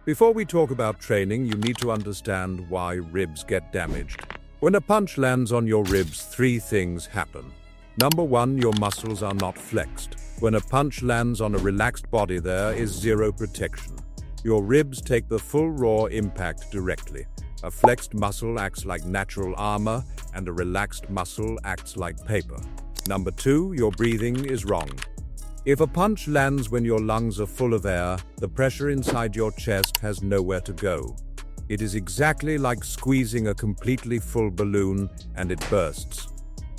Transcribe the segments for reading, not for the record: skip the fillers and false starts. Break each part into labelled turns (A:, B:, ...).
A: Before we talk about training, you need to understand why ribs get damaged. When a punch lands on your ribs, three things happen. Number one, your muscles are not flexed. When a punch lands on a relaxed body, there is zero protection. Your ribs take the full raw impact directly. A flexed muscle acts like natural armor, and a relaxed muscle acts like paper. Number two, your breathing is wrong. If a punch lands when your lungs are full of air, the pressure inside your chest has nowhere to go. It is exactly like squeezing a completely full balloon and it bursts.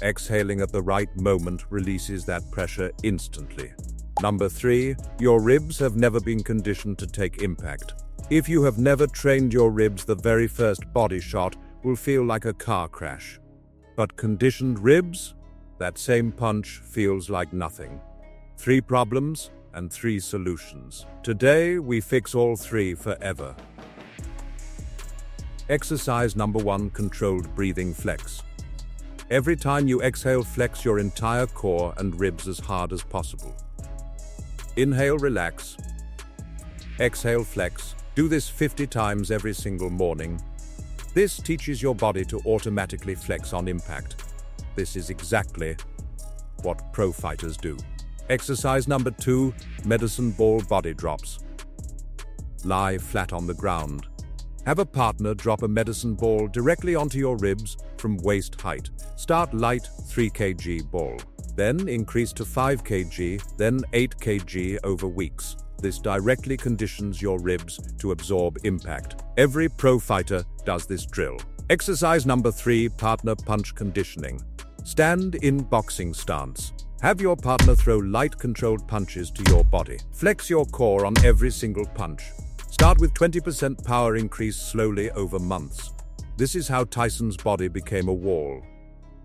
A: Exhaling at the right moment releases that pressure instantly. Number three, your ribs have never been conditioned to take impact. If you have never trained your ribs, the very first body shot will feel like a car crash. But conditioned ribs? That same punch feels like nothing. 3 problems and 3 solutions. Today, we fix all 3 forever. Exercise number 1, controlled breathing flex. Every time you exhale, flex your entire core and ribs as hard as possible. Inhale, relax. Exhale, flex. Do this 50 times every single morning. This teaches your body to automatically flex on impact. This is exactly what pro fighters do. Exercise number 2, medicine ball body drops. Lie flat on the ground. Have a partner drop a medicine ball directly onto your ribs from waist height. Start light 3 kg ball. Then increase to 5 kg, then 8 kg over weeks. This directly conditions your ribs to absorb impact. Every pro fighter does this drill. Exercise number 3, partner punch conditioning. Stand in boxing stance. Have your partner throw light controlled punches to your body. Flex your core on every single punch. Start with 20% power, increase slowly over months. This is how Tyson's body became a wall.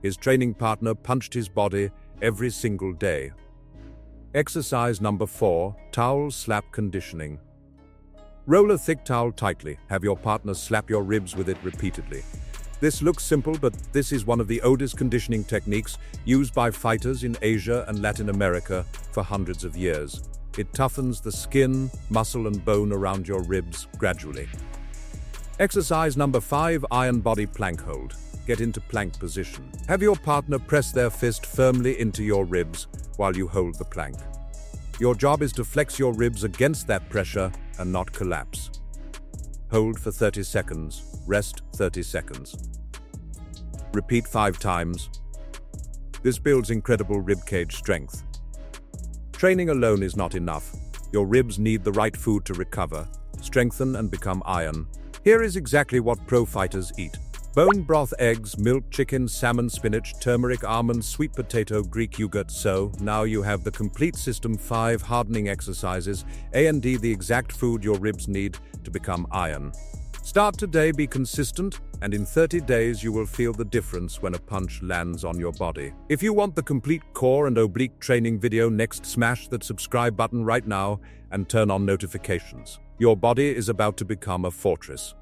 A: His training partner punched his body every single day. Exercise number 4, towel slap conditioning. Roll a thick towel tightly. Have your partner slap your ribs with it repeatedly. This looks simple, but this is one of the oldest conditioning techniques used by fighters in Asia and Latin America for hundreds of years. It toughens the skin, muscle, and bone around your ribs gradually. Exercise number 5, iron body plank hold. Get into plank position. Have your partner press their fist firmly into your ribs while you hold the plank. Your job is to flex your ribs against that pressure and not collapse. Hold for 30 seconds, rest 30 seconds. Repeat 5 times. This builds incredible ribcage strength. Training alone is not enough. Your ribs need the right food to recover, strengthen, and become iron. Here is exactly what pro fighters eat. Bone broth, eggs, milk, chicken, salmon, spinach, turmeric, almonds, sweet potato, Greek yogurt. So, now you have the complete system: 5 hardening exercises, A&D, the exact food your ribs need to become iron. Start today, be consistent, and in 30 days you will feel the difference when a punch lands on your body. If you want the complete core and oblique training video next, smash that subscribe button right now and turn on notifications. Your body is about to become a fortress.